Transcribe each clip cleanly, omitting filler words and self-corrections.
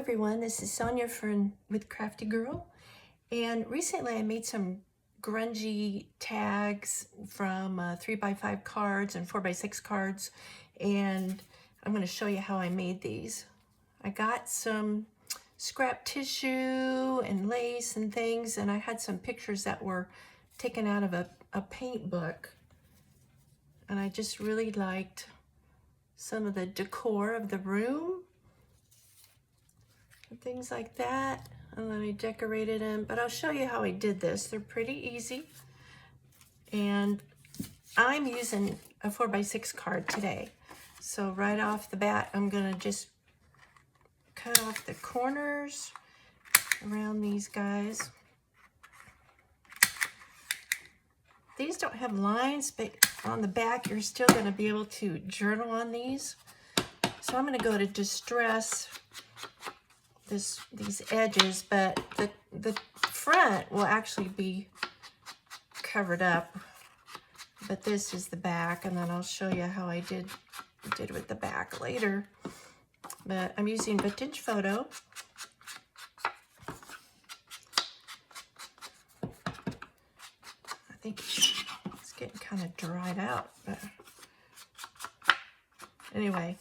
everyone, this is Sonia with Crafty Girl, and recently I made some grungy tags from 3x5 cards and 4x6 cards, and I'm going to show you how I made these. I got some scrap tissue and lace and things, and I had some pictures that were taken out of a paint book, and I just really liked some of the decor of the room and things like that, and then I decorated them. But I'll show you how I did this. They're pretty easy, and I'm using a 4x6 card today. So right off the bat, I'm gonna just cut off the corners around these guys. These don't have lines, but on the back you're still going to be able to journal on these. So I'm going to go to distress these edges, but the front will actually be covered up. But this is the back, and then I'll show you how I did with the back later. But I'm using vintage photo. I think it's getting kind of dried out, but anyway,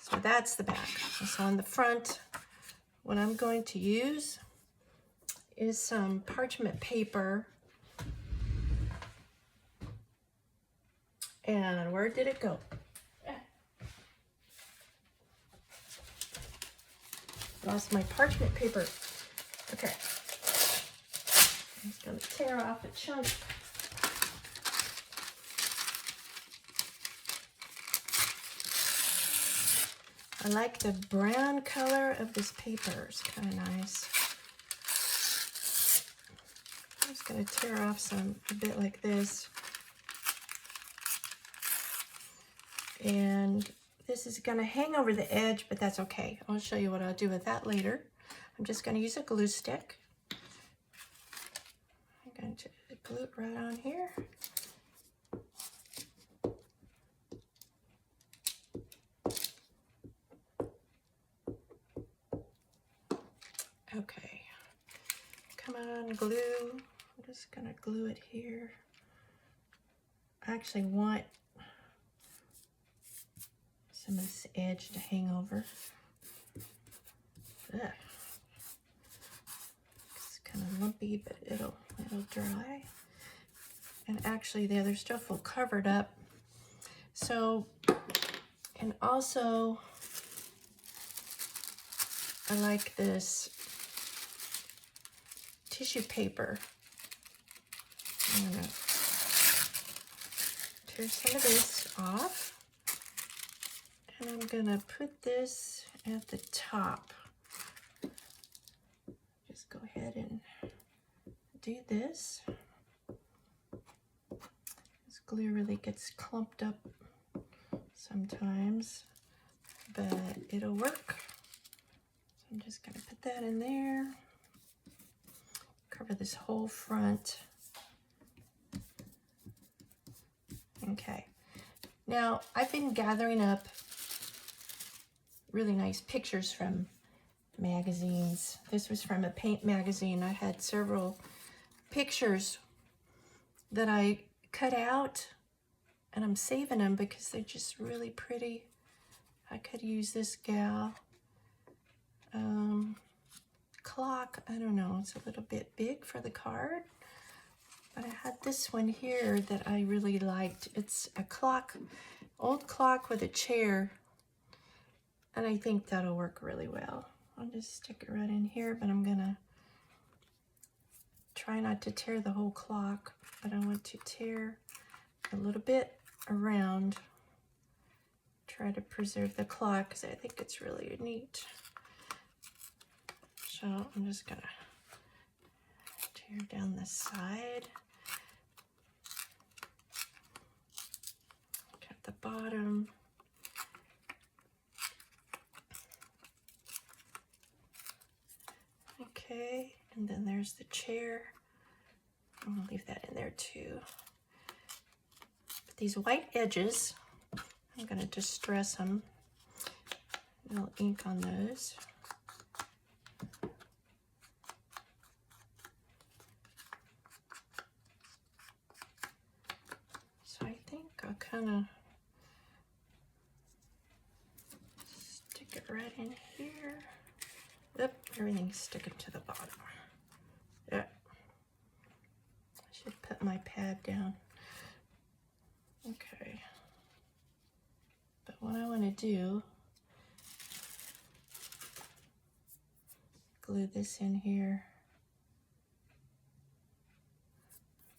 so that's the back. So on the front, what I'm going to use is some parchment paper. And where did it go? Lost my parchment paper. Okay. I'm just going to tear off a chunk. I like the brown color of this paper. It's kind of nice. I'm just going to tear off a bit like this. And this is going to hang over the edge, but that's okay. I'll show you what I'll do with that later. I'm just going to use a glue stick. I'm going to glue it right on here. Okay, come on, glue. I'm just gonna glue it here. I actually want some of this edge to hang over. Ugh. It's kind of lumpy, but it'll dry. And actually the other stuff will cover it up. So, and also I like this tissue paper. I'm gonna tear some of this off, and I'm gonna put this at the top. Just go ahead and do this. This glue really gets clumped up sometimes, but it'll work. So I'm just gonna put that in there. Cover this whole front. Okay. Now, I've been gathering up really nice pictures from magazines. This was from a paint magazine. I had several pictures that I cut out, and I'm saving them because they're just really pretty. I could use this gal. Clock, I don't know, it's a little bit big for the card, but I had this one here that I really liked. It's a clock, old clock with a chair, and I think that'll work really well. I'll just stick it right in here, but I'm gonna try not to tear the whole clock, but I want to tear a little bit around, try to preserve the clock because I think it's really neat. So I'm just gonna tear down the side, at the bottom. Okay, and then there's the chair. I'm gonna leave that in there too. But these white edges, I'm gonna distress them. A little ink on those. kind of stick it right in here. Yep, everything's sticking to the bottom. Yeah. I should put my pad down. Okay. But what I want to do, glue this in here.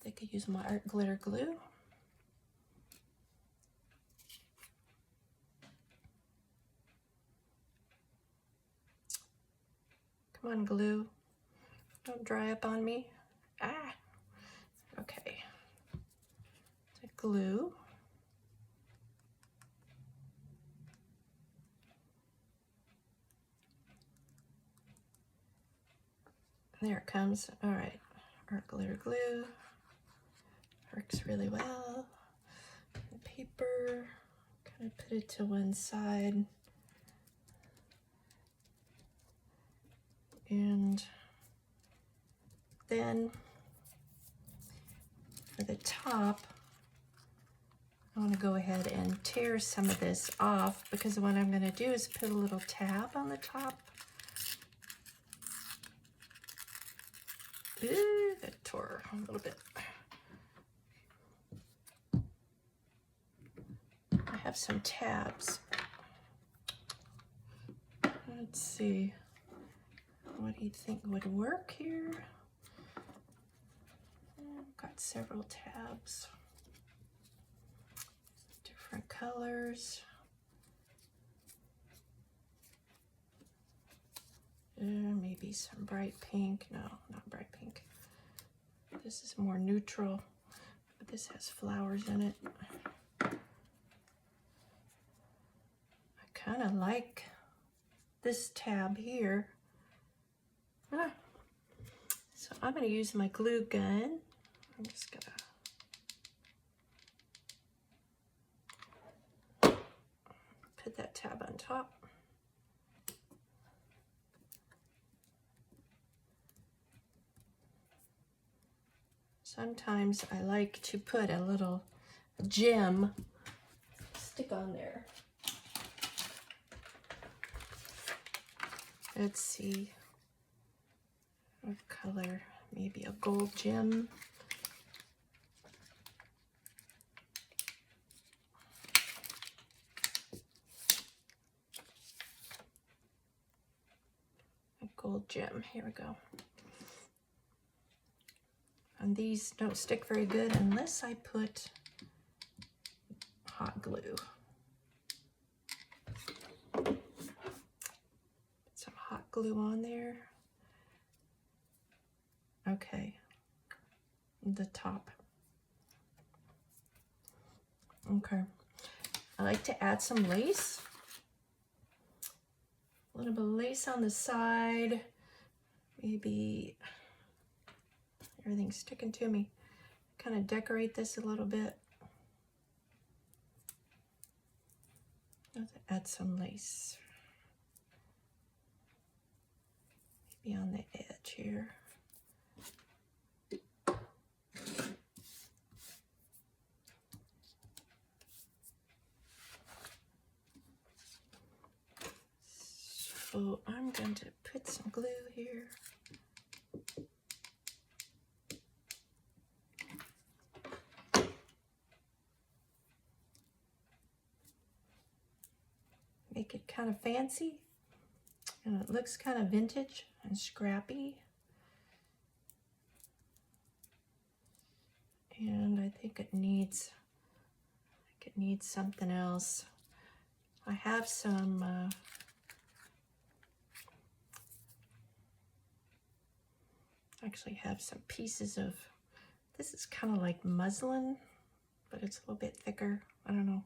I could use my art glitter glue. Come on, glue. Don't dry up on me. Ah. Okay. So glue. There it comes. All right. Art glitter glue. Works really well. And paper. Kind of put it to one side. And then for the top, I want to go ahead and tear some of this off, because what I'm going to do is put a little tab on the top. Ooh, that tore a little bit. I have some tabs. Let's see. What do you think would work here? I've got several tabs. Different colors. Maybe some bright pink. No, not bright pink. This is more neutral, but this has flowers in it. I kind of like this tab here. So I'm going to use my glue gun. I'm just going to put that tab on top. Sometimes I like to put a little gem stick on there. Let's see. What color? Maybe a gold gem. A gold gem. Here we go. And these don't stick very good unless I put hot glue. Put some hot glue on there. Okay, the top. Okay, I like to add some lace. A little bit of lace on the side. Maybe everything's sticking to me. Kind of decorate this a little bit. Let's add some lace. Maybe on the edge here. So I'm going to put some glue here. Make it kind of fancy, and it looks kind of vintage and scrappy. And I think it needs something else. I have some actually have some pieces of, this is kind of like muslin, but it's a little bit thicker. I don't know.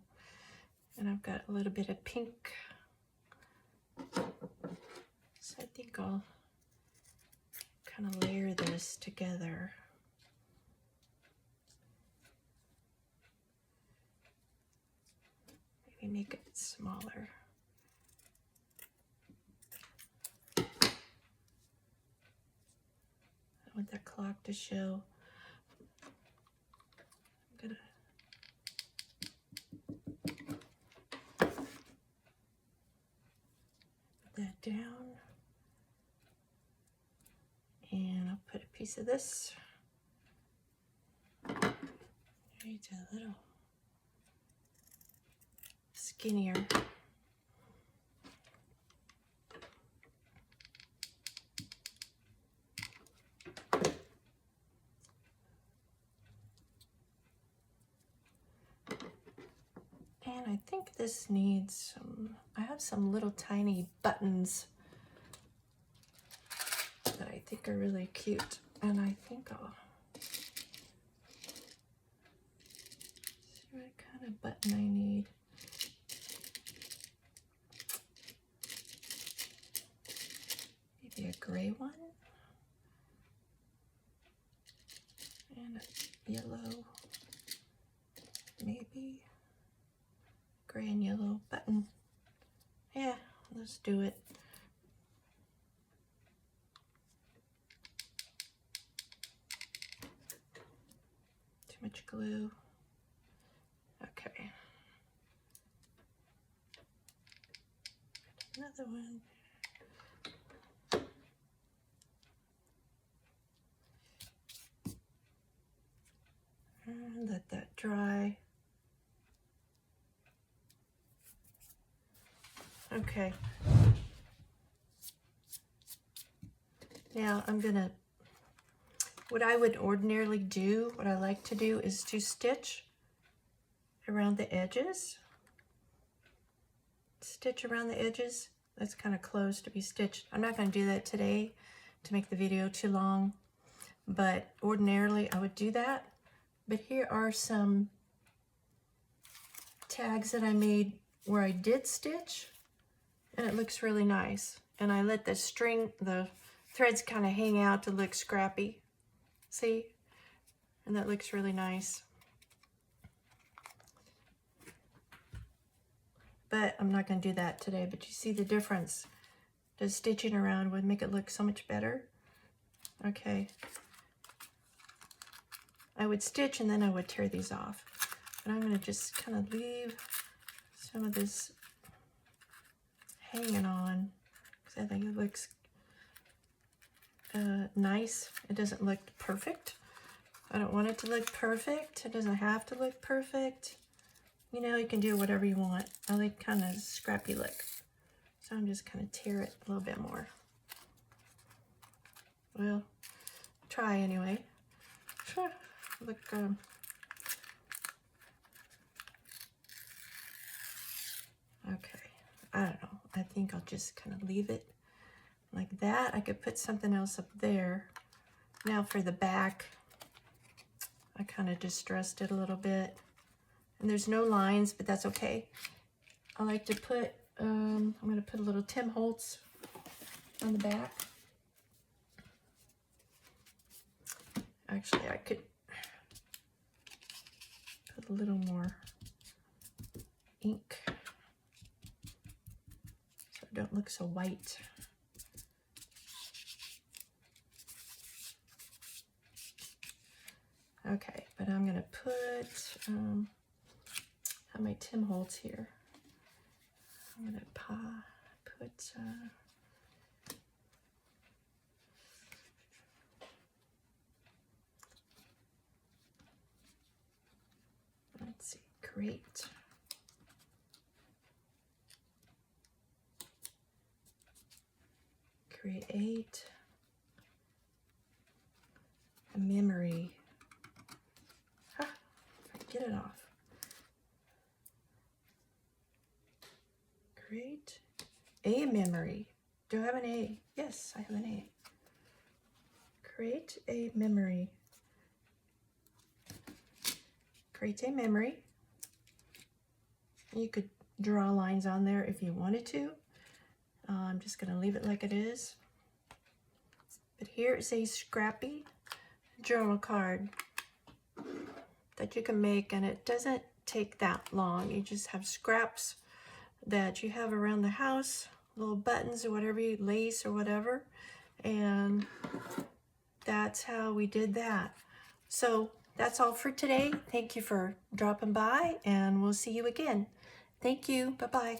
And I've got a little bit of pink. So I think I'll kind of layer this together. Maybe make it smaller. I want that clock to show. I'm gonna down. And I'll put a piece of this. It's a little skinnier. And I think this needs some, I have some little tiny buttons that I think are really cute. And I think I'll see what kind of button I need. Maybe a gray one. And a yellow, maybe. Gray and yellow button. Yeah, let's do it. Too much glue. Okay. Another one. And let that dry. Okay. Now I'm gonna, what I would ordinarily do, what I like to do is to stitch around the edges. Stitch around the edges. That's kind of close to be stitched. I'm not gonna do that today to make the video too long, but ordinarily I would do that. But here are some tags that I made where I did stitch, and it looks really nice. And I let the string, the threads kind of hang out to look scrappy. See? And that looks really nice. But I'm not going to do that today. But you see the difference. The stitching around would make it look so much better. Okay. I would stitch and then I would tear these off. But I'm going to just kind of leave some of this hanging on because I think it looks nice. It doesn't look perfect. I don't want it to look perfect. It doesn't have to look perfect. You know, you can do whatever you want. I like kind of scrappy look. So I'm just going to tear it a little bit more. Well, try anyway. Look, okay, I don't know. I think I'll just kind of leave it like that. I could put something else up there. Now for the back, I kind of distressed it a little bit. And there's no lines, but that's okay. I like to put, I'm going to put a little Tim Holtz on the back. Actually, I could put a little more ink so it don't look so white. Okay, but I'm going to put, I have my Tim Holtz here. I'm going to put, let's see, create a memory. Ha, get it off. Create a memory. Do I have an A? Yes, I have an A. Create a memory. Create a memory. You could draw lines on there if you wanted to. I'm just going to leave it like it is. But here is a scrappy journal card that you can make, and it doesn't take that long. You just have scraps that you have around the house, little buttons or whatever, you lace or whatever, and that's how we did that. So that's all for today. Thank you for dropping by, and we'll see you again. Thank you. Bye-bye.